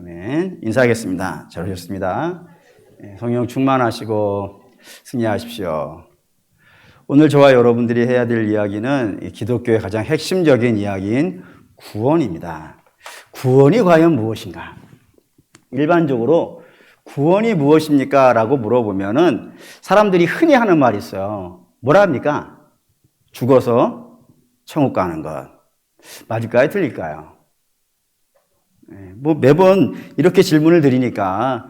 아멘. 인사하겠습니다. 잘 오셨습니다. 성령 충만하시고 승리하십시오. 오늘 저와 여러분들이 해야 될 이야기는 기독교의 가장 핵심적인 이야기인 구원입니다. 구원이 과연 무엇인가? 일반적으로 구원이 무엇입니까? 라고 물어보면은 사람들이 흔히 하는 말이 있어요. 뭐라 합니까? 죽어서 천국 가는 것. 맞을까요? 틀릴까요? 뭐 매번 이렇게 질문을 드리니까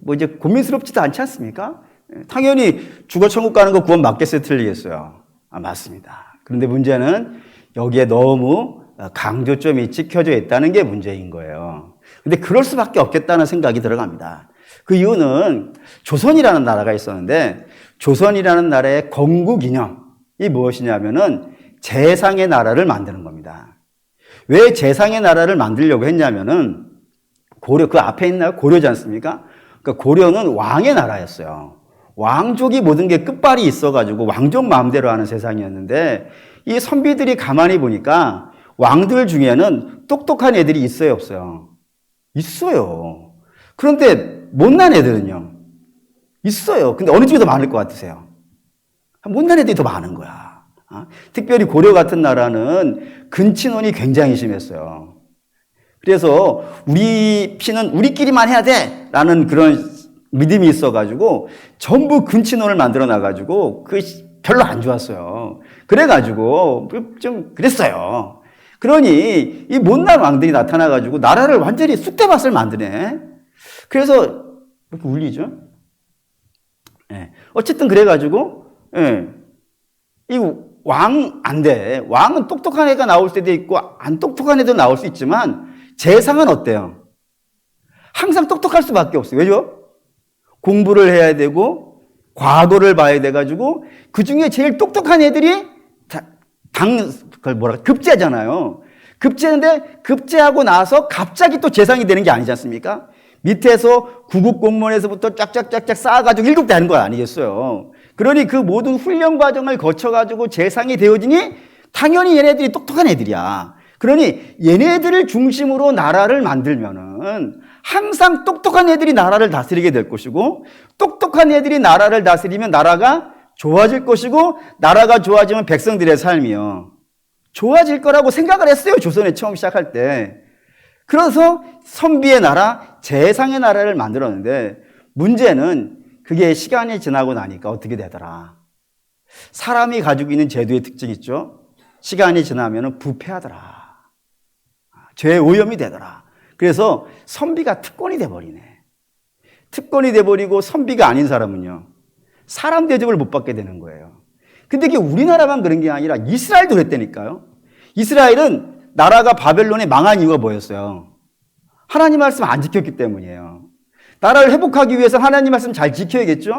뭐 이제 고민스럽지도 않지 않습니까? 당연히 죽어 천국 가는 거 구원 맞겠어요? 틀리겠어요? 맞습니다. 그런데 문제는 여기에 너무 강조점이 찍혀져 있다는 게 문제인 거예요. 근데 그럴 수밖에 없겠다는 생각이 들어갑니다. 그 이유는 조선이라는 나라가 있었는데 조선이라는 나라의 건국 이념이 무엇이냐면은 재상의 나라를 만드는 겁니다. 왜 재상의 나라를 만들려고 했냐면은 고려, 그 앞에 있나요? 고려지 않습니까? 그러니까 고려는 왕의 나라였어요. 왕족이 모든 게 끝발이 있어가지고 왕족 마음대로 하는 세상이었는데 이 선비들이 가만히 보니까 왕들 중에는 똑똑한 애들이 있어요, 없어요? 있어요. 그런데 못난 애들은요? 있어요. 근데 어느 쪽이 더 많을 것 같으세요? 못난 애들이 더 많은 거야. 특별히 고려 같은 나라는 근친혼이 굉장히 심했어요. 그래서 우리 피는 우리끼리만 해야 돼! 라는 그런 믿음이 있어가지고 전부 근친혼을 만들어 놔가지고 그 별로 안 좋았어요. 그래가지고 좀 그랬어요. 그러니 이 못난 왕들이 나타나가지고 나라를 완전히 쑥대밭을 만드네. 그래서 이렇게 울리죠. 어쨌든 그래가지고 이 왕 안 돼. 왕은 똑똑한 애가 나올 수도 있고 안 똑똑한 애도 나올 수 있지만 재상은 어때요? 항상 똑똑할 수밖에 없어요. 왜죠? 공부를 해야 되고 과거를 봐야 돼가지고 그 중에 제일 똑똑한 애들이 급제잖아요. 급제인데 급제하고 나서 갑자기 또 재상이 되는 게 아니지 않습니까? 밑에서 구급 공무원에서부터 쫙쫙쫙쫙 쌓아가지고 7대 하는 거 아니겠어요? 그러니 그 모든 훈련 과정을 거쳐가지고 재상이 되어지니 당연히 얘네들이 똑똑한 애들이야. 그러니 얘네들을 중심으로 나라를 만들면은 항상 똑똑한 애들이 나라를 다스리게 될 것이고 똑똑한 애들이 나라를 다스리면 나라가 좋아질 것이고 나라가 좋아지면 백성들의 삶이요. 좋아질 거라고 생각을 했어요. 조선에 처음 시작할 때. 그래서 선비의 나라, 재상의 나라를 만들었는데 문제는 그게 시간이 지나고 나니까 어떻게 되더라. 사람이 가지고 있는 제도의 특징이 있죠. 시간이 지나면 부패하더라. 죄의 오염이 되더라. 그래서 선비가 특권이 돼버리네. 특권이 돼버리고 선비가 아닌 사람은요. 사람 대접을 못 받게 되는 거예요. 근데 이게 우리나라만 그런 게 아니라 이스라엘도 그랬다니까요. 이스라엘은 나라가 바벨론에 망한 이유가 뭐였어요? 하나님 말씀 안 지켰기 때문이에요. 나라를 회복하기 위해서 하나님 말씀 잘 지켜야겠죠?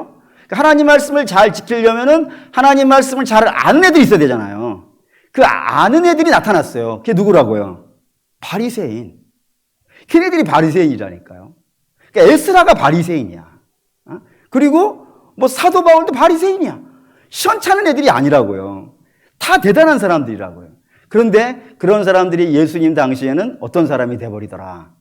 그러니까 하나님 말씀을 잘 지키려면은 하나님 말씀을 잘 아는 애들이 있어야 되잖아요. 그 아는 애들이 나타났어요. 그게 누구라고요? 바리새인. 걔네들이 바리새인이라니까요. 그러니까 에스라가 바리새인이야. 그리고 뭐 사도 바울도 바리새인이야. 시원찮은 애들이 아니라고요. 다 대단한 사람들이라고요. 그런데 그런 사람들이 예수님 당시에는 어떤 사람이 돼버리더라?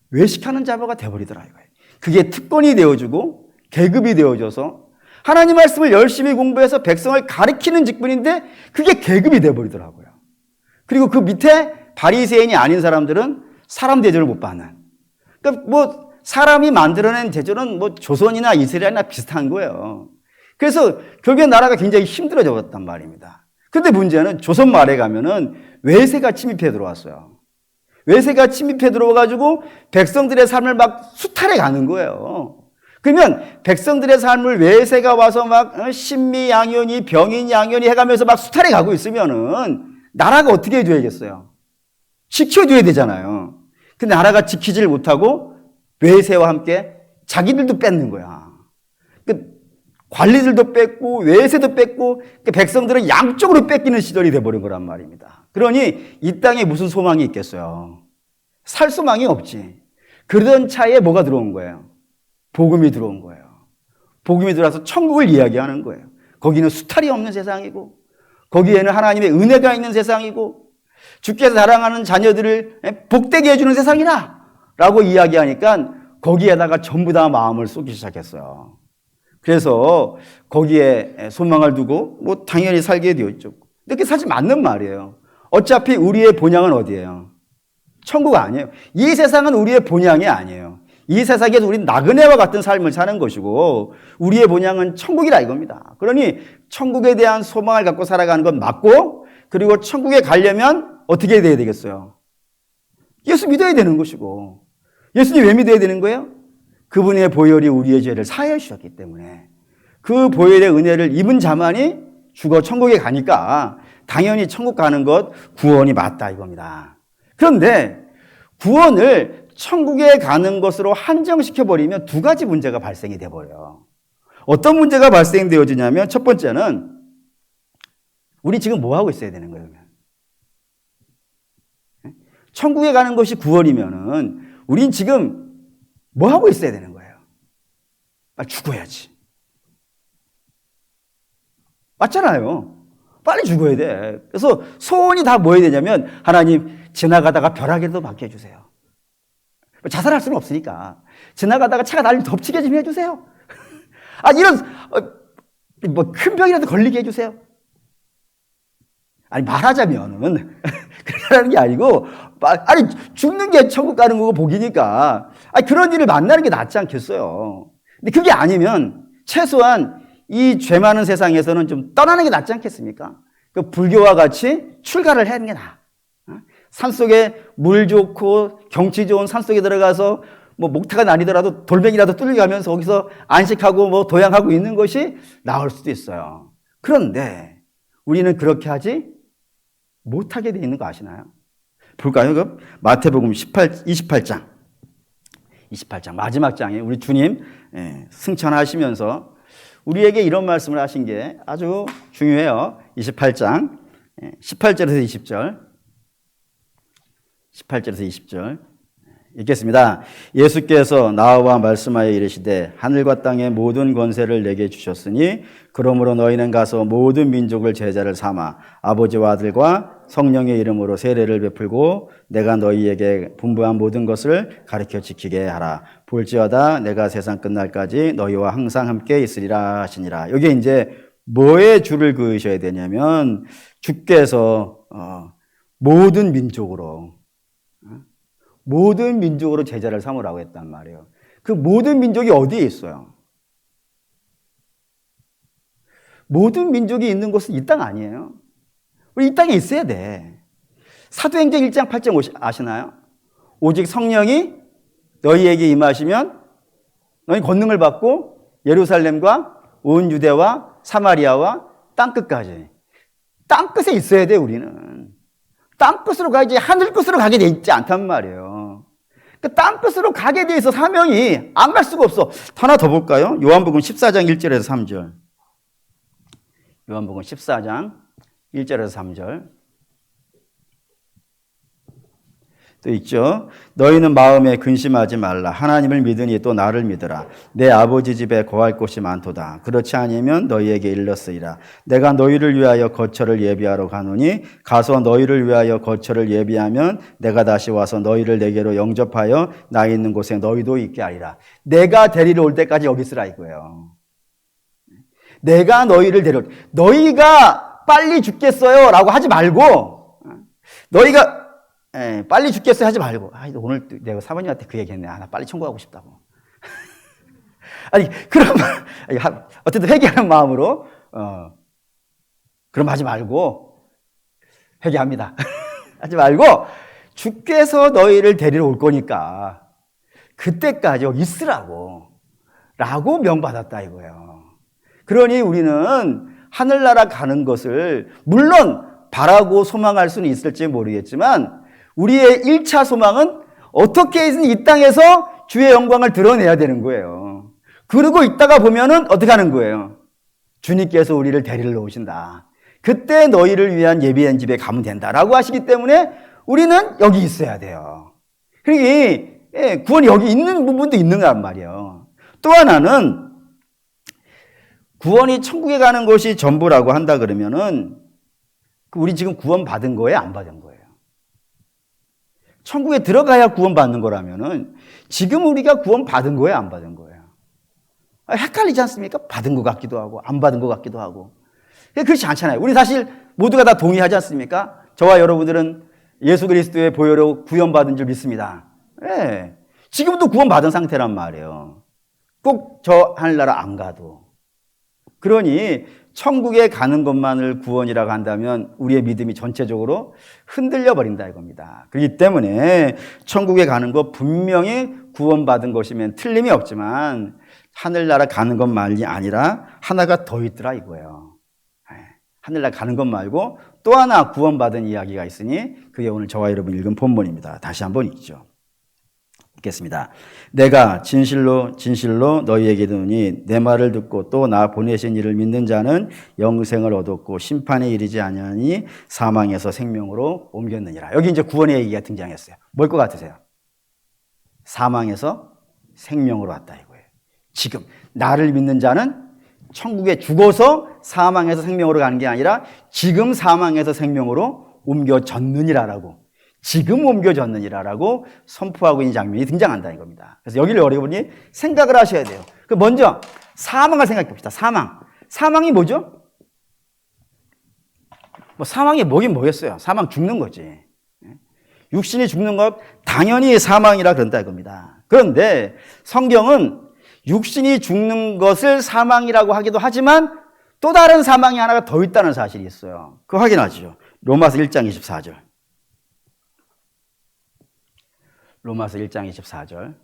외식하는 자가 돼버리더라 이거예요. 그게 특권이 되어주고 계급이 되어져서 하나님 말씀을 열심히 공부해서 백성을 가리키는 직분인데 그게 계급이 돼버리더라고요. 그리고 그 밑에 바리새인이 아닌 사람들은 사람 대접을 못 받는. 그러니까 뭐 사람이 만들어낸 제도는 뭐 조선이나 이스라엘이나 비슷한 거예요. 그래서 결국에 나라가 굉장히 힘들어져 버렸단 말입니다. 근데 문제는 조선 말에 가면은 외세가 침입해 들어왔어요. 외세가 침입해 들어와가지고 백성들의 삶을 막 수탈해 가는 거예요. 그러면 백성들의 삶을 외세가 와서 막 신미양연이 병인양연이 해가면서 막 수탈해 가고 있으면은 나라가 어떻게 해줘야겠어요? 지켜줘야 되잖아요. 근데 나라가 지키지를 못하고 외세와 함께 자기들도 뺏는 거야. 관리들도 뺏고 외세도 뺏고 백성들은 양쪽으로 뺏기는 시절이 돼버린 거란 말입니다. 그러니 이 땅에 무슨 소망이 있겠어요? 살 소망이 없지. 그러던 차에 뭐가 들어온 거예요? 복음이 들어온 거예요. 복음이 들어와서 천국을 이야기하는 거예요. 거기는 수탈이 없는 세상이고 거기에는 하나님의 은혜가 있는 세상이고 주께서 사랑하는 자녀들을 복되게 해주는 세상이다 라고 이야기하니까 거기에다가 전부 다 마음을 쏟기 시작했어요. 그래서 거기에 소망을 두고 뭐 당연히 살게 되었죠. 근데 그게 사실 맞는 말이에요. 어차피 우리의 본향은 어디예요? 천국 아니에요. 이 세상은 우리의 본향이 아니에요. 이 세상에서 우리는 나그네와 같은 삶을 사는 것이고 우리의 본향은 천국이라 이겁니다. 그러니 천국에 대한 소망을 갖고 살아가는 건 맞고, 그리고 천국에 가려면 어떻게 돼야 되겠어요? 예수 믿어야 되는 것이고, 예수님 왜 믿어야 되는 거예요? 그분의 보혈이 우리의 죄를 사하여 주셨기 때문에 그 보혈의 은혜를 입은 자만이 죽어 천국에 가니까 당연히 천국 가는 것 구원이 맞다 이겁니다. 그런데 구원을 천국에 가는 것으로 한정시켜버리면 두 가지 문제가 발생이 돼버려요. 어떤 문제가 발생되어지냐면 첫 번째는 우리 지금 뭐 하고 있어야 되는 거예요? 천국에 가는 것이 구원이면은 우린 지금 뭐 하고 있어야 되는 거예요? 빨리 죽어야지. 맞잖아요. 빨리 죽어야 돼. 그래서 소원이 다 뭐해야 되냐면 하나님 지나가다가 벼락이라도 맞게 해주세요. 자살할 수는 없으니까 지나가다가 차가 날 덮치게 좀 해주세요. 아 이런 뭐 큰 병이라도 걸리게 해주세요. 아니 말하자면은 그렇게 하는 게 아니고 아니 죽는 게 천국 가는 거고 복이니까 아니 그런 일을 만나는 게 낫지 않겠어요. 근데 그게 아니면 최소한 이 죄 많은 세상에서는 좀 떠나는 게 낫지 않겠습니까? 그 불교와 같이 출가를 하는 게 나아. 산속에 물 좋고 경치 좋은 산속에 들어가서 뭐 목태가 나뉘더라도 돌멩이라도 뚫려가면서 거기서 안식하고 뭐 도양하고 있는 것이 나을 수도 있어요. 그런데 우리는 그렇게 하지 못하게 돼 있는 거 아시나요? 볼까요? 그 마태복음 28장 마지막 장에 우리 주님 승천하시면서 우리에게 이런 말씀을 하신 게 아주 중요해요. 28장 18절에서 20절 18절에서 20절 읽겠습니다. 예수께서 나와 말씀하여 이르시되 하늘과 땅의 모든 권세를 내게 주셨으니 그러므로 너희는 가서 모든 민족을 제자를 삼아 아버지와 아들과 성령의 이름으로 세례를 베풀고 내가 너희에게 분부한 모든 것을 가르쳐 지키게 하라. 볼지어다 내가 세상 끝날까지 너희와 항상 함께 있으리라 하시니라. 여기 이제 뭐에 줄을 그으셔야 되냐면 주께서 모든 민족으로 제자를 삼으라고 했단 말이에요. 그 모든 민족이 어디에 있어요? 모든 민족이 있는 곳은 이 땅 아니에요. 우리 이 땅에 있어야 돼. 사도행전 1장 8절 아시나요? 오직 성령이 너희에게 임하시면 너희 권능을 받고 예루살렘과 온 유대와 사마리아와 땅끝까지. 땅끝에 있어야 돼 우리는. 땅끝으로 가야지 하늘끝으로 가게 돼 있지 않단 말이에요. 그 땅끝으로 가게 돼 있어 사명이 안 갈 수가 없어. 하나 더 볼까요? 요한복음 14장 1절에서 3절. 요한복음 14장 1절에서 3절. 또 있죠. 너희는 마음에 근심하지 말라. 하나님을 믿으니 또 나를 믿으라. 내 아버지 집에 거할 곳이 많도다. 그렇지 아니면 너희에게 일렀으리라. 내가 너희를 위하여 거처를 예비하러 가노니 가서 너희를 위하여 거처를 예비하면 내가 다시 와서 너희를 내게로 영접하여 나 있는 곳에 너희도 있게 하리라. 내가 데리러 올 때까지 여기 있으라 이거예요. 내가 너희를 너희가 빨리 죽겠어요 라고 하지 말고 너희가 빨리 죽겠어요 하지 말고 오늘 내가 사모님한테 그 얘기했네. 나 빨리 천국하고 싶다고. 아니 그런 말 어쨌든 회개하는 마음으로 그럼 하지 말고 회개합니다. 하지 말고 주께서 너희를 데리러 올 거니까 그때까지 여기 있으라고 라고 명받았다 이거예요. 그러니 우리는 하늘나라 가는 것을 물론 바라고 소망할 수는 있을지 모르겠지만 우리의 1차 소망은 어떻게든 이 땅에서 주의 영광을 드러내야 되는 거예요. 그러고 있다가 보면은 어떻게 하는 거예요? 주님께서 우리를 데리러 오신다. 그때 너희를 위한 예비한 집에 가면 된다라고 하시기 때문에 우리는 여기 있어야 돼요. 그러니 구원이 여기 있는 부분도 있는 거란 말이에요. 또 하나는 구원이 천국에 가는 것이 전부라고 한다 그러면은 우리 지금 구원 받은 거예요? 안 받은 거예요? 천국에 들어가야 구원받는 거라면은 지금 우리가 구원받은 거예요, 안 받은 거예요? 헷갈리지 않습니까? 받은 것 같기도 하고 안 받은 것 같기도 하고. 그렇지 않잖아요. 우리 사실 모두가 다 동의하지 않습니까? 저와 여러분들은 예수 그리스도의 보혈로 구원받은 줄 믿습니다. 네. 지금도 구원받은 상태란 말이에요. 꼭 저 하늘나라 안 가도. 그러니 천국에 가는 것만을 구원이라고 한다면 우리의 믿음이 전체적으로 흔들려 버린다 이겁니다. 그렇기 때문에 천국에 가는 것 분명히 구원받은 것이면 틀림이 없지만 하늘나라 가는 것만이 아니라 하나가 더 있더라 이거예요. 하늘나라 가는 것 말고 또 하나 구원받은 이야기가 있으니 그게 오늘 저와 여러분 읽은 본문입니다. 다시 한번 읽죠. 읽겠습니다. 내가 진실로 진실로 너희에게 이르노니 내 말을 듣고 또 나 보내신 이를 믿는 자는 영생을 얻었고 심판에 이르지 아니하니 사망에서 생명으로 옮겼느니라. 여기 이제 구원의 얘기가 등장했어요. 뭘 것 같으세요? 사망에서 생명으로 왔다 이거예요. 지금 나를 믿는 자는 천국에 죽어서 사망에서 생명으로 가는 게 아니라 지금 사망에서 생명으로 옮겨졌느니라라고, 지금 옮겨졌느니라라고 선포하고 있는 장면이 등장한다 이겁니다. 그래서 여기를 여러분이 생각을 하셔야 돼요. 먼저 사망을 생각해 봅시다. 사망이 뭐죠? 사망이 뭐긴 뭐겠어요. 사망 죽는 거지. 육신이 죽는 것 당연히 사망이라 그런다 이겁니다. 그런데 성경은 육신이 죽는 것을 사망이라고 하기도 하지만 또 다른 사망이 하나가 더 있다는 사실이 있어요. 그거 확인하시죠. 로마서 1장 24절. 로마서 1장 24절.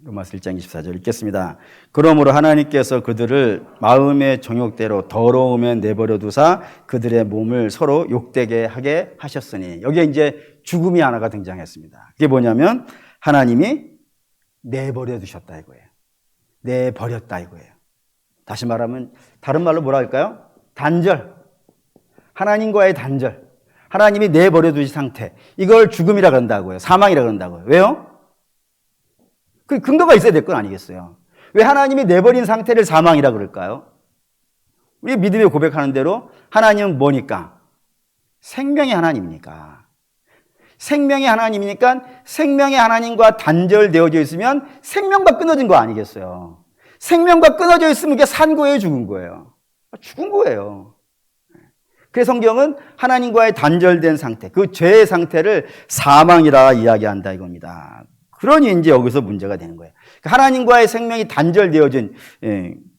로마서 1장 24절 읽겠습니다. 그러므로 하나님께서 그들을 마음의 정욕대로 더러움에 내버려 두사 그들의 몸을 서로 욕되게 하게 하셨으니, 여기에 이제 죽음이 하나가 등장했습니다. 그게 뭐냐면 하나님이 내버려 두셨다 이거예요. 내버렸다 이거예요. 다시 말하면 다른 말로 뭐라 할까요? 단절. 하나님과의 단절. 하나님이 내버려 두신 상태. 이걸 죽음이라 그런다고요. 사망이라 그런다고요. 왜요? 그 근거가 있어야 될 건 아니겠어요? 왜 하나님이 내버린 상태를 사망이라 그럴까요? 우리 믿음에 고백하는 대로 하나님은 뭐니까? 생명의 하나님이니까. 생명의 하나님이니까 생명의 하나님과 단절되어져 있으면 생명과 끊어진 거 아니겠어요? 생명과 끊어져 있으면 이게 산 거예요, 죽은 거예요? 죽은 거예요. 그래서 성경은 하나님과의 단절된 상태, 그 죄의 상태를 사망이라 이야기한다 이겁니다. 그러니 이제 여기서 문제가 되는 거예요. 하나님과의 생명이 단절되어진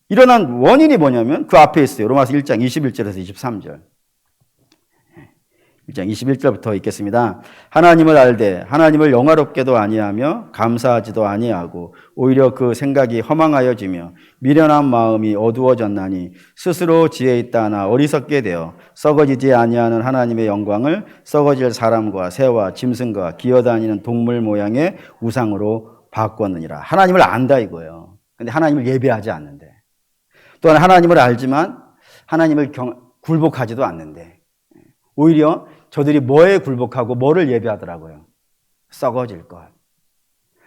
일어난 원인이 뭐냐면 그 앞에 있어요. 로마서 1장 21절에서 23절. 1장 21절부터 읽겠습니다. 하나님을 알되 하나님을 영화롭게도 아니하며 감사하지도 아니하고 오히려 그 생각이 허망하여지며 미련한 마음이 어두워졌나니 스스로 지혜 있다 하나 어리석게 되어 썩어지지 아니하는 하나님의 영광을 썩어질 사람과 새와 짐승과 기어다니는 동물 모양의 우상으로 바꿨느니라. 하나님을 안다 이거예요. 근데 하나님을 예배하지 않는데, 또한 하나님을 알지만 하나님을 굴복하지도 않는데, 오히려 저들이 뭐에 굴복하고 뭐를 예배하더라고요? 썩어질 것.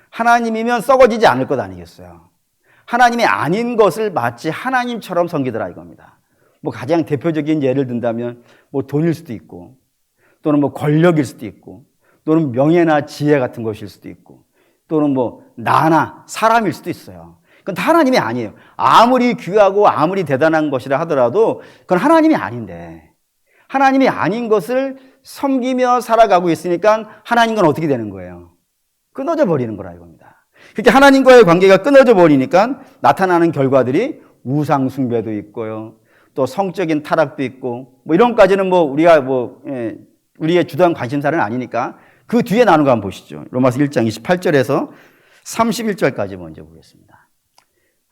하나님이면 썩어지지 않을 것 아니겠어요? 하나님이 아닌 것을 마치 하나님처럼 섬기더라 이겁니다. 가장 대표적인 예를 든다면 돈일 수도 있고, 또는 권력일 수도 있고, 또는 명예나 지혜 같은 것일 수도 있고, 또는 나나 사람일 수도 있어요. 그건 다 하나님이 아니에요. 아무리 귀하고 아무리 대단한 것이라 하더라도 그건 하나님이 아닌데, 하나님이 아닌 것을 섬기며 살아가고 있으니까 하나님 건 어떻게 되는 거예요? 끊어져 버리는 거라 이겁니다. 그렇게 하나님과의 관계가 끊어져 버리니까 나타나는 결과들이 우상 숭배도 있고요, 또 성적인 타락도 있고, 이런 까지는 우리가 우리의 주도한 관심사는 아니니까 그 뒤에 나누는 거 한번 보시죠. 로마서 1장 28절에서 31절까지 먼저 보겠습니다.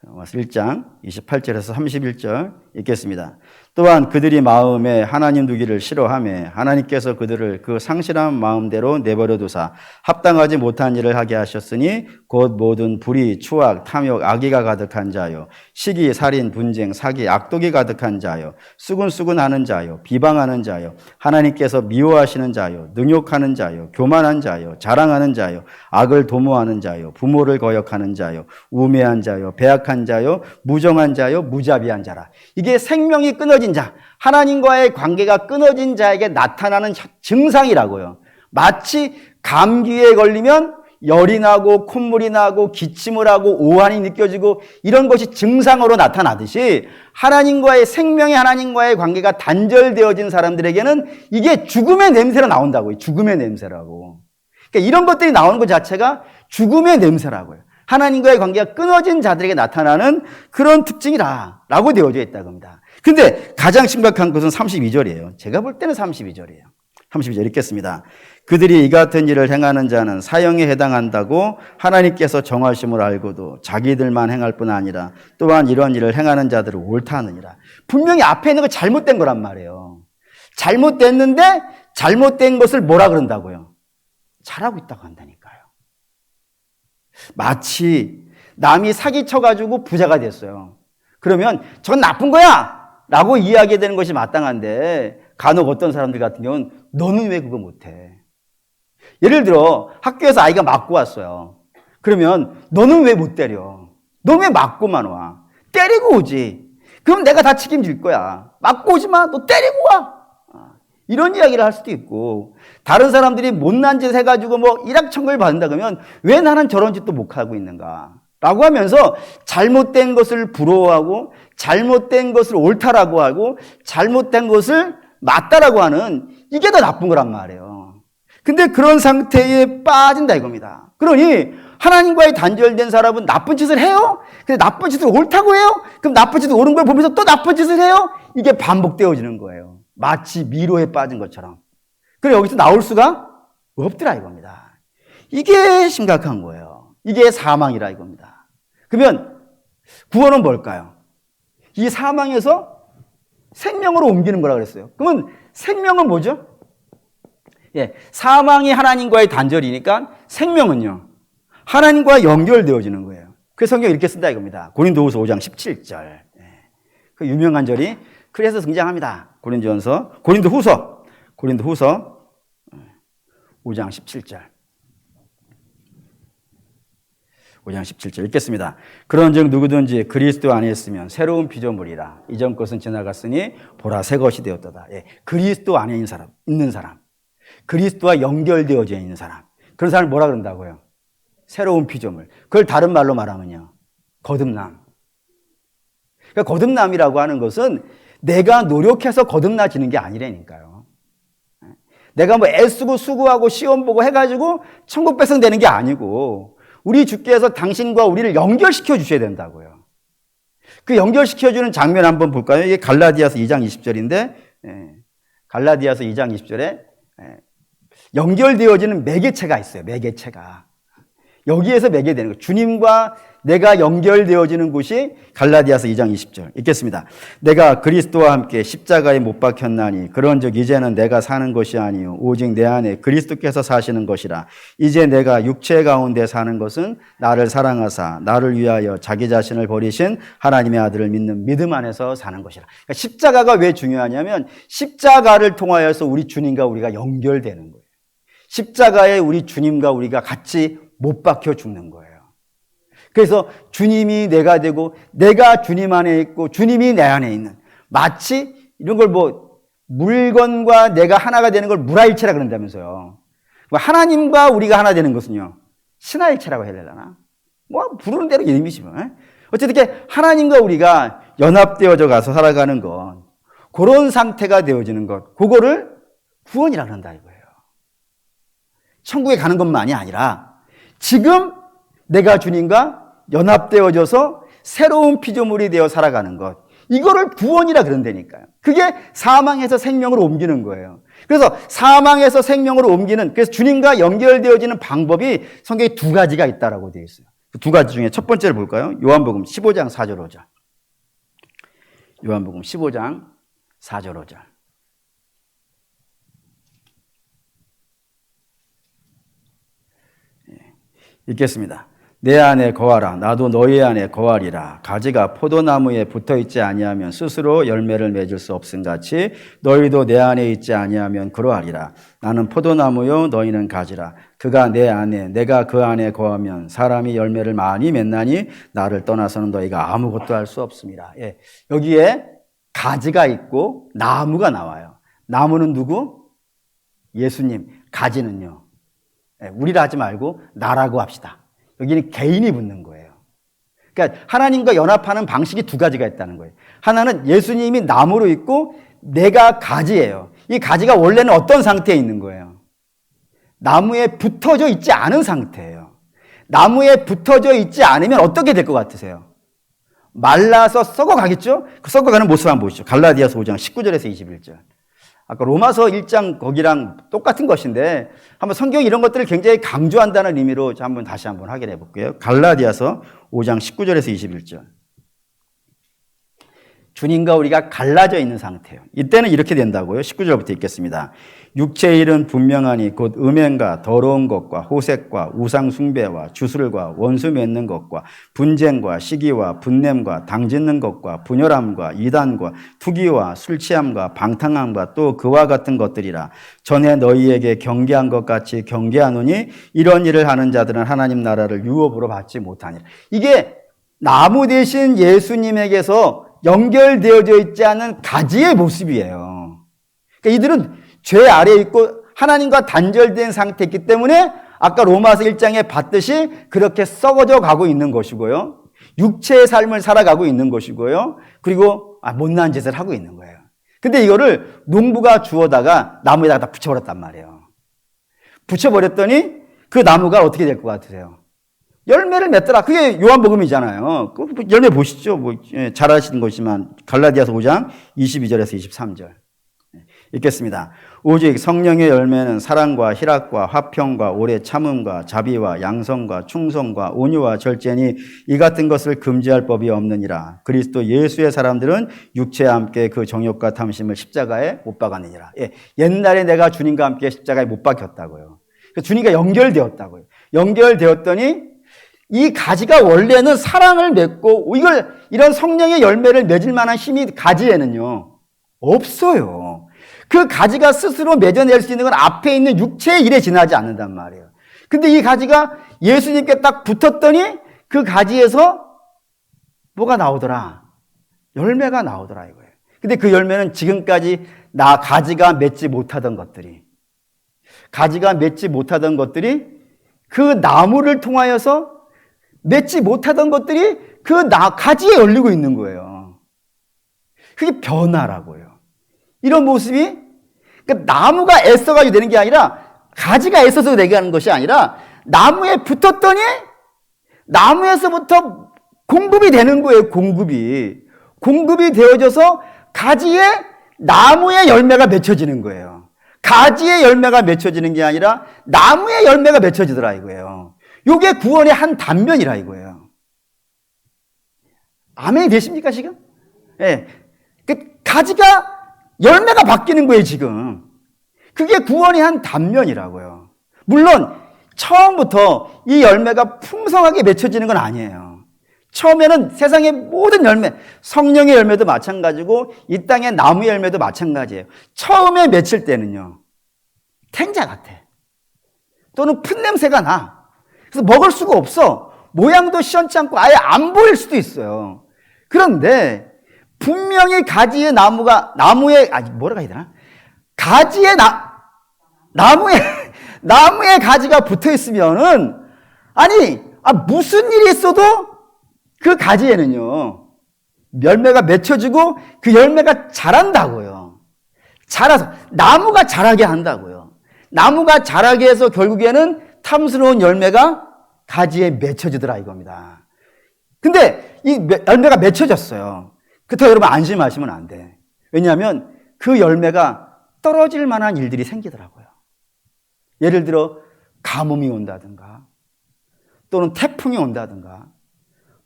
로마서 1장 28절에서 31절 읽겠습니다. 또한 그들이 마음에 하나님 두기를 싫어하며 하나님께서 그들을 그 상실한 마음대로 내버려 두사 합당하지 못한 일을 하게 하셨으니 곧 모든 불의, 추악, 탐욕, 악의가 가득한 자요, 시기, 살인, 분쟁, 사기, 악독이 가득한 자요, 수군수군하는 자요, 비방하는 자요, 하나님께서 미워하시는 자요, 능욕하는 자요, 교만한 자요, 자랑하는 자요, 악을 도모하는 자요, 부모를 거역하는 자요, 우매한 자요, 배악한 자요, 무정한 자요, 무자비한 자라. 이게 생명이 끊어진 자, 하나님과의 관계가 끊어진 자에게 나타나는 증상이라고요. 마치 감기에 걸리면 열이 나고 콧물이 나고 기침을 하고 오한이 느껴지고 이런 것이 증상으로 나타나듯이 하나님과의 생명의 하나님과의 관계가 단절되어진 사람들에게는 이게 죽음의 냄새로 나온다고요. 죽음의 냄새라고. 그러니까 이런 것들이 나오는 것 자체가 죽음의 냄새라고요. 하나님과의 관계가 끊어진 자들에게 나타나는 그런 특징이라고 되어져 있다고 합니다. 근데 가장 심각한 것은 32절이에요. 제가 볼 때는 32절이에요. 32절 읽겠습니다. 그들이 이 같은 일을 행하는 자는 사형에 해당한다고 하나님께서 정하심을 알고도 자기들만 행할 뿐 아니라 또한 이런 일을 행하는 자들을 옳다 하느니라. 분명히 앞에 있는 거 잘못된 거란 말이에요. 잘못됐는데 잘못된 것을 뭐라 그런다고요? 잘하고 있다고 한다니까요. 마치 남이 사기쳐가지고 부자가 됐어요. 그러면 전 나쁜 거야! 라고 이야기되는 것이 마땅한데 간혹 어떤 사람들 같은 경우는 너는 왜 그거 못해? 예를 들어 학교에서 아이가 맞고 왔어요. 그러면 너는 왜 못 때려? 너 왜 맞고만 와? 때리고 오지. 그럼 내가 다 책임질 거야. 맞고 오지 마. 너 때리고 와. 이런 이야기를 할 수도 있고, 다른 사람들이 못난 짓 해가지고 뭐 일확천금을 받는다 그러면 왜 나는 저런 짓도 못 하고 있는가? 라고 하면서 잘못된 것을 부러워하고 잘못된 것을 옳다라고 하고 잘못된 것을 맞다라고 하는 이게 더 나쁜 거란 말이에요. 근데 그런 상태에 빠진다 이겁니다. 그러니 하나님과의 단절된 사람은 나쁜 짓을 해요? 근데 나쁜 짓을 옳다고 해요? 그럼 나쁜 짓을 옳은 걸 보면서 또 나쁜 짓을 해요? 이게 반복되어지는 거예요. 마치 미로에 빠진 것처럼. 그래 여기서 나올 수가 없더라 이겁니다. 이게 심각한 거예요. 이게 사망이라 이겁니다. 그러면 구원은 뭘까요? 이 사망에서 생명으로 옮기는 거라 그랬어요. 그러면 생명은 뭐죠? 예, 사망이 하나님과의 단절이니까 생명은요, 하나님과 연결되어지는 거예요. 그래서 성경 이렇게 쓴다 이겁니다. 고린도후서 5장 17절. 예, 그 유명한 절이 그래서 등장합니다. 고린도후서 5장 17절. 5장 17절 읽겠습니다. 그런즉 누구든지 그리스도 안에 있으면 새로운 피조물이라. 이전 것은 지나갔으니 보라 새 것이 되었도다. 예, 그리스도 안에 있는 사람. 그리스도와 연결되어져 있는 사람. 그런 사람을 뭐라 그런다고요? 새로운 피조물. 그걸 다른 말로 말하면요, 거듭남. 그러니까 거듭남이라고 하는 것은 내가 노력해서 거듭나지는 게 아니라니까요. 내가 뭐 애쓰고 수고하고 시험 보고 해가지고 천국 백성 되는 게 아니고 우리 주께서 당신과 우리를 연결시켜 주셔야 된다고요. 그 연결시켜주는 장면 한번 볼까요? 이게 갈라디아서 2장 20절인데 갈라디아서 2장 20절에 연결되어지는 매개체가 있어요. 매개체가. 여기에서 매개되는 거예요. 주님과 내가 연결되어지는 곳이 갈라디아서 2장 20절 읽겠습니다. 내가 그리스도와 함께 십자가에 못 박혔나니 그런즉 이제는 내가 사는 것이 아니요 오직 내 안에 그리스도께서 사시는 것이라. 이제 내가 육체 가운데 사는 것은 나를 사랑하사 나를 위하여 자기 자신을 버리신 하나님의 아들을 믿는 믿음 안에서 사는 것이라. 그러니까 십자가가 왜 중요하냐면 십자가를 통하여서 우리 주님과 우리가 연결되는 거예요. 십자가에 우리 주님과 우리가 같이 못 박혀 죽는 거예요. 그래서 주님이 내가 되고 내가 주님 안에 있고 주님이 내 안에 있는, 마치 이런 걸 뭐 물건과 내가 하나가 되는 걸 물화일체라 그런다면서요. 하나님과 우리가 하나 되는 것은요, 신화일체라고 해야 되려나? 뭐 부르는 대로 이름이지 뭐. 어쨌든 이렇게 하나님과 우리가 연합되어져 가서 살아가는 것, 그런 상태가 되어지는 것, 그거를 구원이라 그런다 이거예요. 천국에 가는 것만이 아니라 지금 내가 주님과 연합되어져서 새로운 피조물이 되어 살아가는 것, 이거를 구원이라 그런다니까요. 그게 사망에서 생명으로 옮기는 거예요. 그래서 사망에서 생명으로 옮기는, 그래서 주님과 연결되어지는 방법이 성경에 두 가지가 있다라고 되어 있어요. 그 두 가지 중에 첫 번째를 볼까요? 요한복음 15장 4절 5절. 요한복음 15장 4절 5절. 읽겠습니다. 내 안에 거하라. 나도 너희 안에 거하리라. 가지가 포도나무에 붙어있지 아니하면 스스로 열매를 맺을 수 없음같이 너희도 내 안에 있지 아니하면 그러하리라. 나는 포도나무요 너희는 가지라. 그가 내 안에 내가 그 안에 거하면 사람이 열매를 많이 맺나니 나를 떠나서는 너희가 아무것도 할 수 없습니다. 예, 여기에 가지가 있고 나무가 나와요. 나무는 누구? 예수님. 가지는요. 우리라 하지 말고 나라고 합시다. 여기는 개인이 붙는 거예요. 그러니까 하나님과 연합하는 방식이 두 가지가 있다는 거예요. 하나는 예수님이 나무로 있고 내가 가지예요. 이 가지가 원래는 어떤 상태에 있는 거예요? 나무에 붙어져 있지 않은 상태예요. 나무에 붙어져 있지 않으면 어떻게 될 것 같으세요? 말라서 썩어가겠죠? 그 썩어가는 모습 한번 보시죠. 갈라디아서 5장 19절에서 21절. 아까 로마서 1장 거기랑 똑같은 것인데 한번 성경이 이런 것들을 굉장히 강조한다는 의미로 다시 한번 확인해 볼게요. 갈라디아서 5장 19절에서 21절. 주님과 우리가 갈라져 있는 상태예요. 이때는 이렇게 된다고요. 19절부터 읽겠습니다. 육체의 일은 분명하니 곧 음행과 더러운 것과 호색과 우상 숭배와 주술과 원수 맺는 것과 분쟁과 시기와 분냄과 당짓는 것과 분열함과 이단과 투기와 술 취함과 방탕함과 또 그와 같은 것들이라. 전에 너희에게 경계한 것 같이 경계하노니 이런 일을 하는 자들은 하나님 나라를 유업으로 받지 못하니라. 이게 나무 대신 예수님에게서 연결되어져 있지 않은 가지의 모습이에요. 그러니까 이들은 죄 아래에 있고 하나님과 단절된 상태이기 때문에 아까 로마서 1장에 봤듯이 그렇게 썩어져 가고 있는 것이고요. 육체의 삶을 살아가고 있는 것이고요. 그리고 못난 짓을 하고 있는 거예요. 근데 이거를 농부가 주워다가 나무에다가 다 붙여버렸단 말이에요. 붙여버렸더니 그 나무가 어떻게 될 것 같으세요? 열매를 맺더라. 그게 요한복음이잖아요. 그 열매 보시죠. 잘 아시는 것이지만 갈라디아서 5장 22절에서 23절 읽겠습니다. 오직 성령의 열매는 사랑과 희락과 화평과 오래 참음과 자비와 양성과 충성과 온유와 절제니 이 같은 것을 금지할 법이 없느니라. 그리스도 예수의 사람들은 육체와 함께 그 정욕과 탐심을 십자가에 못 박았느니라. 옛날에 내가 주님과 함께 십자가에 못 박혔다고요. 주님과 연결되었다고요. 연결되었더니 이 가지가 원래는 사랑을 맺고 이런 성령의 열매를 맺을 만한 힘이 가지에는요 없어요. 그 가지가 스스로 맺어낼 수 있는 건 앞에 있는 육체의 일에 지나지 않는단 말이에요. 근데 이 가지가 예수님께 딱 붙었더니 그 가지에서 뭐가 나오더라? 열매가 나오더라 이거예요. 근데 그 열매는 지금까지 가지가 맺지 못하던 것들이 그 나무를 통하여서 맺지 못하던 것들이 그 가지에 열리고 있는 거예요. 그게 변화라고요. 이런 모습이 그러니까 나무가 애써가지고 되는 게 아니라 가지가 애써서 되게 하는 것이 아니라 나무에 붙었더니 나무에서부터 공급이 되는 거예요. 공급이 되어져서 가지에 나무의 열매가 맺혀지는 거예요. 가지의 열매가 맺혀지는 게 아니라 나무의 열매가 맺혀지더라 이거예요. 이게 구원의 한 단면이라 이거예요. 아멘이 되십니까 지금? 예. 그 가지가 열매가 바뀌는 거예요 지금. 그게 구원의 한 단면이라고요. 물론 처음부터 이 열매가 풍성하게 맺혀지는 건 아니에요. 처음에는 세상의 모든 열매, 성령의 열매도 마찬가지고 이 땅의 나무의 열매도 마찬가지예요. 처음에 맺힐 때는요 탱자 같아. 또는 풋냄새가 나. 그래서 먹을 수가 없어. 모양도 시원치 않고 아예 안 보일 수도 있어요. 그런데 분명히 가지의 뭐라고 해야 되나? 나무에 가지가 붙어 있으면은 무슨 일이 있어도 그 가지에는요 열매가 맺혀지고 그 열매가 자란다고요. 자라서 나무가 자라게 한다고요. 나무가 자라게 해서 결국에는 탐스러운 열매가 가지에 맺혀지더라 이겁니다. 근데 이 열매가 맺혀졌어요. 그렇다고 여러분 안심하시면 안 돼. 왜냐하면 그 열매가 떨어질 만한 일들이 생기더라고요. 예를 들어 가뭄이 온다든가 또는 태풍이 온다든가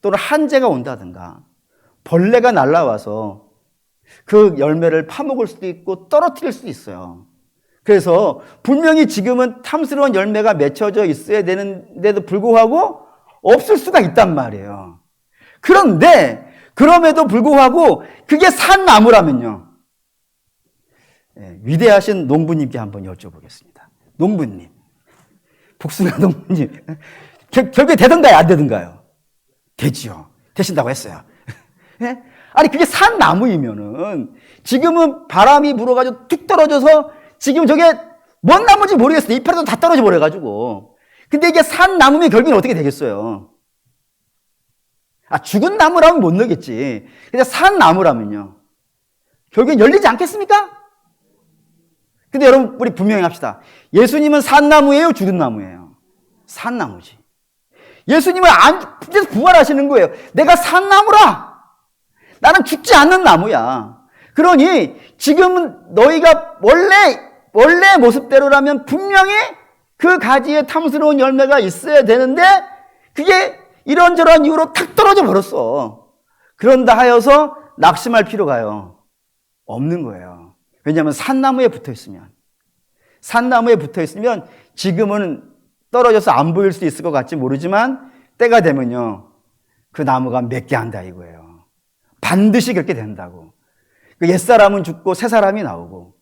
또는 한재가 온다든가 벌레가 날아와서 그 열매를 파먹을 수도 있고 떨어뜨릴 수도 있어요. 그래서 분명히 지금은 탐스러운 열매가 맺혀져 있어야 되는데도 불구하고 없을 수가 있단 말이에요. 그런데 그럼에도 불구하고 그게 산 나무라면요. 위대하신 농부님께 한번 여쭤보겠습니다. 농부님, 복숭아 농부님, 결국에 되던가요? 안 되던가요? 되지요. 되신다고 했어요. 아니, 그게 산 나무이면은 지금은 바람이 불어가지고 툭 떨어져서 지금 저게 뭔 나무인지 모르겠어요. 이파리도 다 떨어져 버려가지고. 근데 이게 산 나무면 결국엔 어떻게 되겠어요? 아, 죽은 나무라면 못 넣겠지. 근데 산 나무라면요. 결국엔 열리지 않겠습니까? 근데 여러분, 우리 분명히 합시다. 예수님은 산 나무예요? 죽은 나무예요? 산 나무지. 예수님은 이제서 부활하시는 거예요. 내가 산 나무라! 나는 죽지 않는 나무야. 그러니 지금은 너희가 원래 모습대로라면 분명히 그 가지에 탐스러운 열매가 있어야 되는데 그게 이런저런 이유로 탁 떨어져 버렸어. 그런다 하여서 낙심할 필요가요 없는 거예요. 왜냐하면 산나무에 붙어 있으면 지금은 떨어져서 안 보일 수 있을 것 같지 모르지만 때가 되면요 그 나무가 맺게 한다 이거예요. 반드시 그렇게 된다고. 옛사람은 죽고 새사람이 나오고,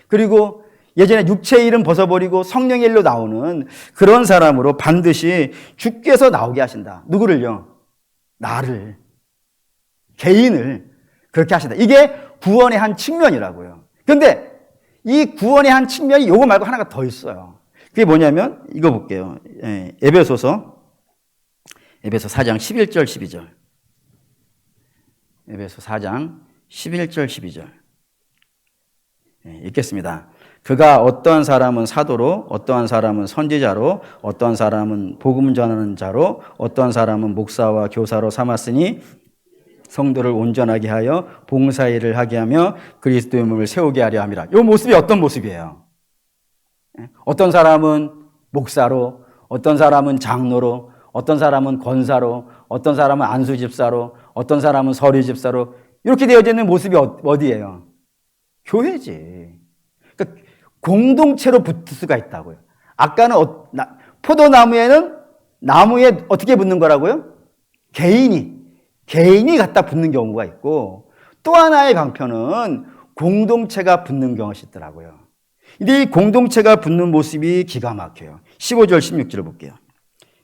그리고 예전에 육체의 일은 벗어버리고 성령의 일로 나오는 그런 사람으로 반드시 주께서 나오게 하신다. 누구를요? 나를, 개인을 그렇게 하신다. 이게 구원의 한 측면이라고요. 그런데 이 구원의 한 측면이 요거 말고 하나가 더 있어요. 그게 뭐냐면 이거 볼게요. 에베소서 4장 11절 12절. 에베소 4장 11절 12절. 읽겠습니다. 그가 어떠한 사람은 사도로, 어떠한 사람은 선지자로, 어떠한 사람은 복음 전하는 자로, 어떠한 사람은 목사와 교사로 삼았으니 성도를 온전하게 하여 봉사일을 하게 하며 그리스도의 몸을 세우게 하려 함이라. 이 모습이 어떤 모습이에요? 어떤 사람은 목사로, 어떤 사람은 장로로, 어떤 사람은 권사로, 어떤 사람은 안수집사로, 어떤 사람은 서류집사로 이렇게 되어져 있는 모습이 어디예요? 교회지. 그러니까 공동체로 붙을 수가 있다고요. 아까는 포도나무에는 나무에 어떻게 붙는 거라고요? 개인이 갖다 붙는 경우가 있고 또 하나의 방편은 공동체가 붙는 경우가 있더라고요. 근데 이 공동체가 붙는 모습이 기가 막혀요. 15절 16절을 볼게요.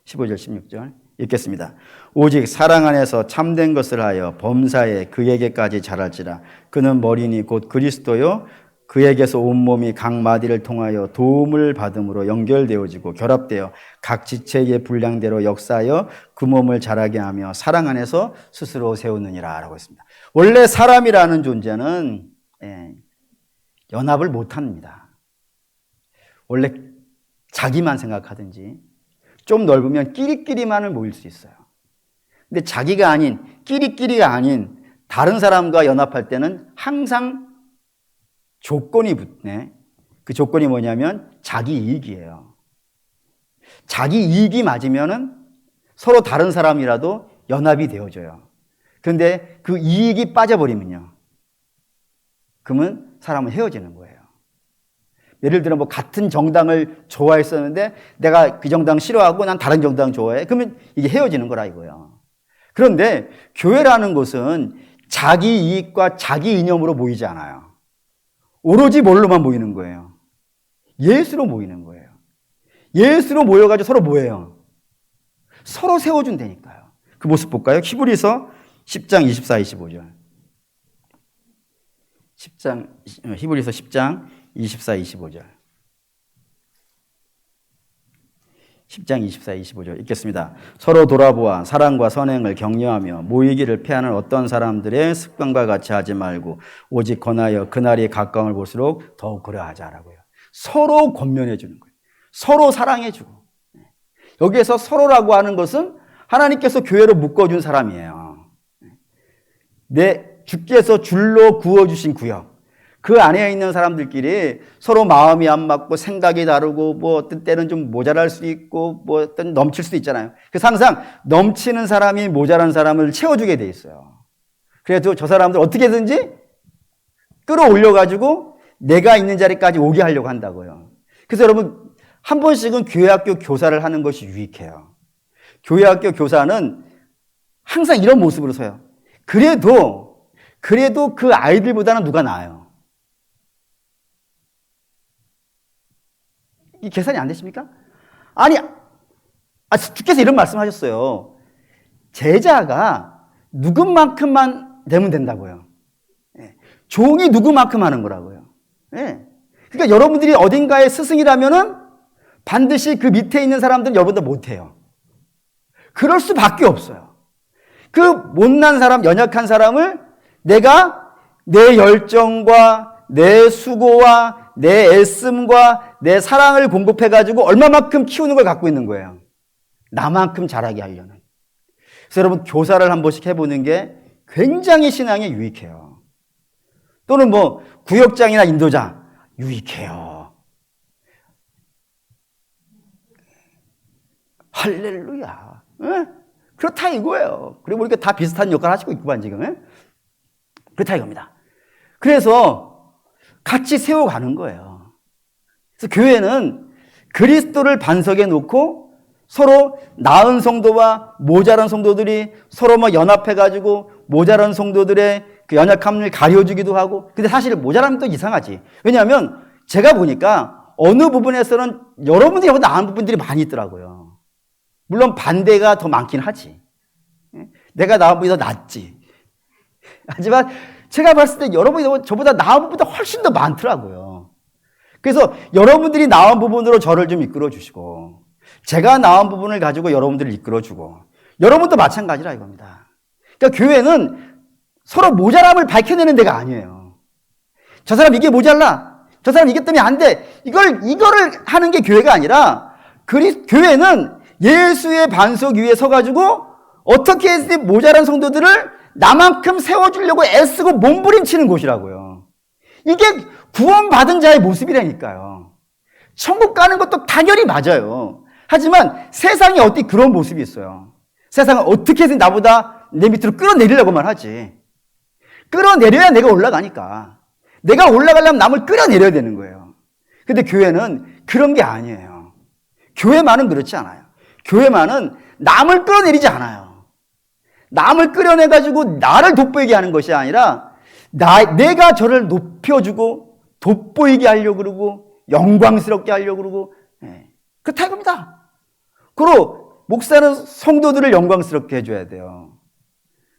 15절 16절 읽겠습니다. 오직 사랑 안에서 참된 것을 하여 범사에 그에게까지 자랄지라. 그는 머리니 곧 그리스도요 그에게서 온몸이 각 마디를 통하여 도움을 받음으로 연결되어지고 결합되어 각 지체의 분량대로 역사하여 그 몸을 자라게 하며 사랑 안에서 스스로 세우느니라 라고 했습니다. 원래 사람이라는 존재는 연합을 못합니다. 원래 자기만 생각하든지 좀 넓으면 끼리끼리만을 모일 수 있어요. 근데 자기가 아닌 끼리끼리가 아닌 다른 사람과 연합할 때는 항상 조건이 붙네. 그 조건이 뭐냐면 자기 이익이에요. 자기 이익이 맞으면은 서로 다른 사람이라도 연합이 되어져요. 그런데 그 이익이 빠져버리면요. 그러면 사람은 헤어지는 거예요. 예를 들어 뭐 같은 정당을 좋아했었는데 내가 그 정당 싫어하고 난 다른 정당 좋아해. 그러면 이게 헤어지는 거라 이거예요. 그런데 교회라는 것은 자기 이익과 자기 이념으로 모이지 않아요. 오로지 뭘로만 모이는 거예요? 예수로 모이는 거예요. 예수로 모여가지고 서로 뭐예요? 서로 세워준다니까요. 그 모습 볼까요? 히브리서 10장 24, 25절. 히브리서 10장 24, 25절. 10장 24, 25절 읽겠습니다. 서로 돌아보아 사랑과 선행을 격려하며 모이기를 패하는 어떤 사람들의 습관과 같이 하지 말고 오직 권하여 그날이 가까움을 볼수록 더욱 그러하자라고요. 서로 권면해 주는 거예요. 서로 사랑해 주고. 여기에서 서로라고 하는 것은 하나님께서 교회로 묶어준 사람이에요. 주께서 줄로 구워주신 구역. 그 안에 있는 사람들끼리 서로 마음이 안 맞고 생각이 다르고 뭐 어떤 때는 좀 모자랄 수 있고 뭐 어떤 넘칠 수도 있잖아요. 그래서 항상 넘치는 사람이 모자란 사람을 채워주게 돼 있어요. 그래도 저 사람들 어떻게든지 끌어올려가지고 내가 있는 자리까지 오게 하려고 한다고요. 그래서 여러분 한 번씩은 교회학교 교사를 하는 것이 유익해요. 교회학교 교사는 항상 이런 모습으로 서요. 그래도 그 아이들보다는 누가 나아요? 이 계산이 안 되십니까? 아니, 주께서 이런 말씀 하셨어요. 제자가 누군만큼만 되면 된다고요. 예. 종이 누구만큼 하는 거라고요. 예. 그러니까 여러분들이 어딘가의 스승이라면은 반드시 그 밑에 있는 사람들은 여러분들 못해요. 그럴 수밖에 없어요. 그 못난 사람, 연약한 사람을 내가 내 열정과 내 수고와 내 애씀과 내 사랑을 공급해가지고 얼마만큼 키우는 걸 갖고 있는 거예요. 나만큼 잘하게 하려는. 그래서 여러분 교사를 한 번씩 해보는 게 굉장히 신앙에 유익해요. 또는 뭐 구역장이나 인도장 유익해요. 할렐루야. 에? 그렇다 이거예요. 그리고 우리가 다 비슷한 역할을 하시고 있구만 지금. 에? 그렇다 이겁니다. 그래서 같이 세워가는 거예요. 그래서 교회는 그리스도를 반석에 놓고 서로 나은 성도와 모자란 성도들이 서로 뭐 연합해가지고 모자란 성도들의 그 연약함을 가려주기도 하고. 근데 사실 모자라면 또 이상하지. 왜냐하면 제가 보니까 어느 부분에서는 여러분들이 나은 부분들이 많이 있더라고요. 물론 반대가 더 많긴 하지. 내가 나은 부분이 더 낫지. 하지만 제가 봤을 때 여러분이 저보다 나은 부분이 훨씬 더 많더라고요. 그래서 여러분들이 나은 부분으로 저를 좀 이끌어 주시고, 제가 나은 부분을 가지고 여러분들을 이끌어 주고, 여러분도 마찬가지라 이겁니다. 그러니까 교회는 서로 모자람을 밝혀내는 데가 아니에요. 저 사람 이게 모자라, 저 사람 이게 때문에 안 돼, 이거를 하는 게 교회가 아니라, 교회는 예수의 반석 위에 서가지고 어떻게 해서 모자란 성도들을 나만큼 세워주려고 애쓰고 몸부림치는 곳이라고요. 이게 구원받은 자의 모습이라니까요. 천국 가는 것도 당연히 맞아요. 하지만 세상에 어떻게 그런 모습이 있어요. 세상은 어떻게 해서 나보다 내 밑으로 끌어내리려고만 하지. 끌어내려야 내가 올라가니까. 내가 올라가려면 남을 끌어내려야 되는 거예요. 근데 교회는 그런 게 아니에요. 교회만은 그렇지 않아요. 교회만은 남을 끌어내리지 않아요. 남을 끌어내가지고 나를 돋보이게 하는 것이 아니라 내가 저를 높여주고 돋보이게 하려고 그러고 영광스럽게 하려고 그러고, 그렇다 이겁니다. 그리고 목사는 성도들을 영광스럽게 해줘야 돼요.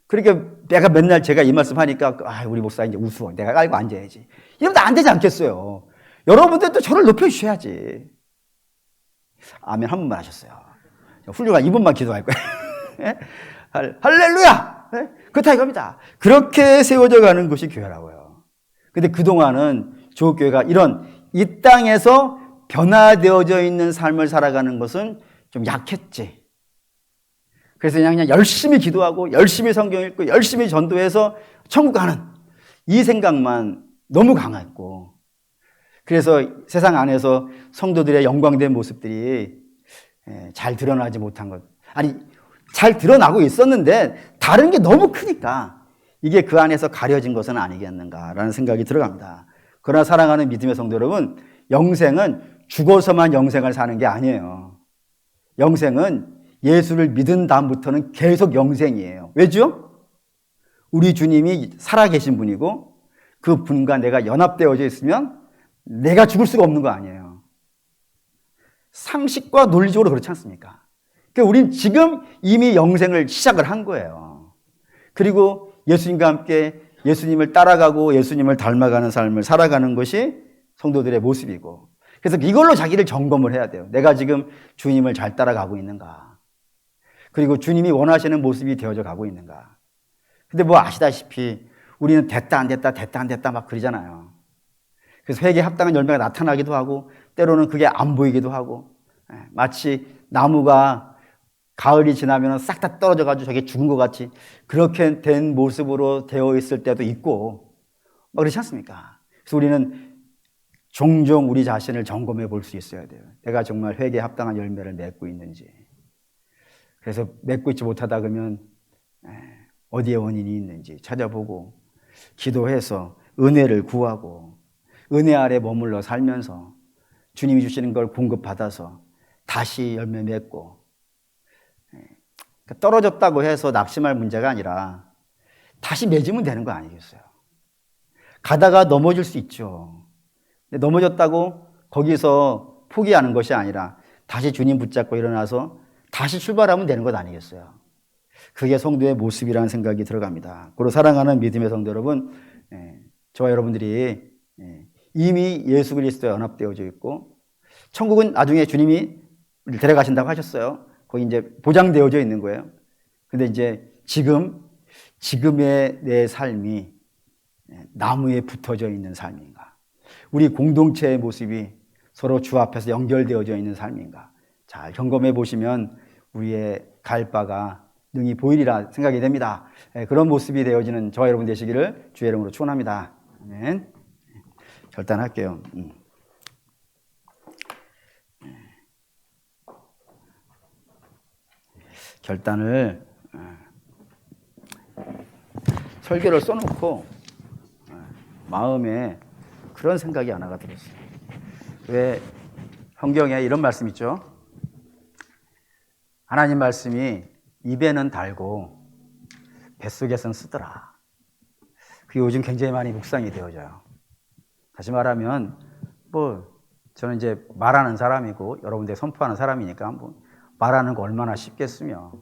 그러니까 내가 맨날 제가 이 말씀 하니까 우리 목사 이제 우스워. 내가 알고 앉아야지. 이러면 안 되지 않겠어요. 여러분들도 저를 높여주셔야지. 아멘 한 번만 하셨어요. 훌륭한 이분만 기도할 거예요. 할렐루야! 그렇다 이겁니다. 그렇게 세워져 가는 것이 교회라고요. 근데 그동안은 조국교회가 이런 이 땅에서 변화되어져 있는 삶을 살아가는 것은 좀 약했지. 그래서 그냥 열심히 기도하고 열심히 성경 읽고 열심히 전도해서 천국 가는 이 생각만 너무 강했고, 그래서 세상 안에서 성도들의 영광된 모습들이 잘 드러나지 못한 것. 아니, 잘 드러나고 있었는데 다른 게 너무 크니까 이게 그 안에서 가려진 것은 아니겠는가라는 생각이 들어갑니다. 그러나 사랑하는 믿음의 성도 여러분, 영생은 죽어서만 영생을 사는 게 아니에요. 영생은 예수를 믿은 다음부터는 계속 영생이에요. 왜죠? 우리 주님이 살아계신 분이고 그 분과 내가 연합되어져 있으면 내가 죽을 수가 없는 거 아니에요. 상식과 논리적으로 그렇지 않습니까? 그러니까 우린 지금 이미 영생을 시작을 한 거예요. 그리고 예수님과 함께 예수님을 따라가고 예수님을 닮아가는 삶을 살아가는 것이 성도들의 모습이고, 그래서 이걸로 자기를 점검을 해야 돼요. 내가 지금 주님을 잘 따라가고 있는가? 그리고 주님이 원하시는 모습이 되어져 가고 있는가? 근데 뭐 아시다시피 우리는 됐다 안 됐다 됐다 안 됐다 막 그러잖아요. 그래서 회개에 합당한 열매가 나타나기도 하고 때로는 그게 안 보이기도 하고, 마치 나무가 가을이 지나면 싹 다 떨어져가지고 저게 죽은 것 같이 그렇게 된 모습으로 되어 있을 때도 있고 막 그렇지 않습니까? 그래서 우리는 종종 우리 자신을 점검해 볼 수 있어야 돼요. 내가 정말 회개에 합당한 열매를 맺고 있는지. 그래서 맺고 있지 못하다 그러면 어디에 원인이 있는지 찾아보고 기도해서 은혜를 구하고 은혜 아래 머물러 살면서 주님이 주시는 걸 공급받아서 다시 열매 맺고, 떨어졌다고 해서 낙심할 문제가 아니라 다시 맺으면 되는 거 아니겠어요? 가다가 넘어질 수 있죠. 근데 넘어졌다고 거기서 포기하는 것이 아니라 다시 주님 붙잡고 일어나서 다시 출발하면 되는 것 아니겠어요? 그게 성도의 모습이라는 생각이 들어갑니다. 그리고 사랑하는 믿음의 성도 여러분, 저와 여러분들이 이미 예수 그리스도에 연합되어져 있고 천국은 나중에 주님이 우리를 데려가신다고 하셨어요. 거기 이제 보장되어져 있는 거예요. 근데 이제 지금의 내 삶이 나무에 붙어져 있는 삶인가? 우리 공동체의 모습이 서로 주 앞에서 연결되어져 있는 삶인가? 잘 점검해 보시면 우리의 갈 바가 능히 보이리라 생각이 됩니다. 그런 모습이 되어지는 저와 여러분 되시기를 주의 이름으로 축원합니다. 아멘. 결단할게요. 결단을 설교를 써놓고 마음에 그런 생각이 하나가 들었어요. 왜 성경에 이런 말씀 있죠? 하나님 말씀이 입에는 달고 뱃속에서는 쓰더라. 그게 요즘 굉장히 많이 묵상이 되어져요. 다시 말하면 저는 이제 말하는 사람이고 여러분들 선포하는 사람이니까 말하는 거 얼마나 쉽겠으며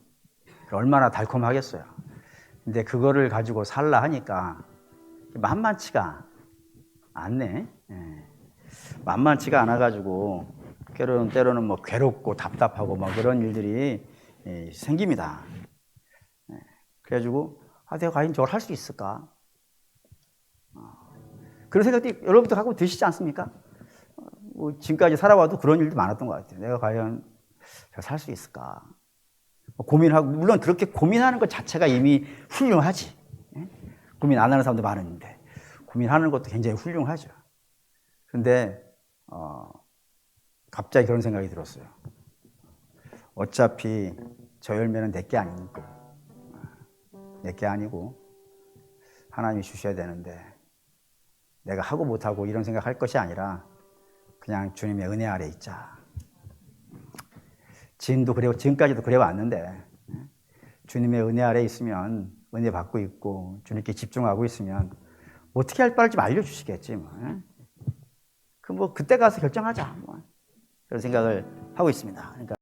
얼마나 달콤하겠어요. 근데 그거를 가지고 살라 하니까 만만치가 않네. 만만치가 않아가지고 때로는 괴롭고 답답하고 그런 일들이 생깁니다. 그래가지고 내가 과연 저걸 할 수 있을까? 그런 생각이 여러분도 갖고 드시지 않습니까? 지금까지 살아와도 그런 일도 많았던 것 같아요. 내가 과연 저걸 살 수 있을까? 고민하고, 물론 그렇게 고민하는 것 자체가 이미 훌륭하지. 고민 안 하는 사람도 많은데 고민하는 것도 굉장히 훌륭하죠. 근데 갑자기 그런 생각이 들었어요. 어차피 저 열매는 내게 아니고 내게 아니고 하나님이 주셔야 되는데 내가 하고 못하고 이런 생각할 것이 아니라 그냥 주님의 은혜 아래 있자. 지금까지도 그래 왔는데 주님의 은혜 아래 있으면 은혜 받고 있고 주님께 집중하고 있으면 어떻게 할 바를 좀 알려주시겠지. 그때 가서 결정하자. 그런 생각을 하고 있습니다. 그러니까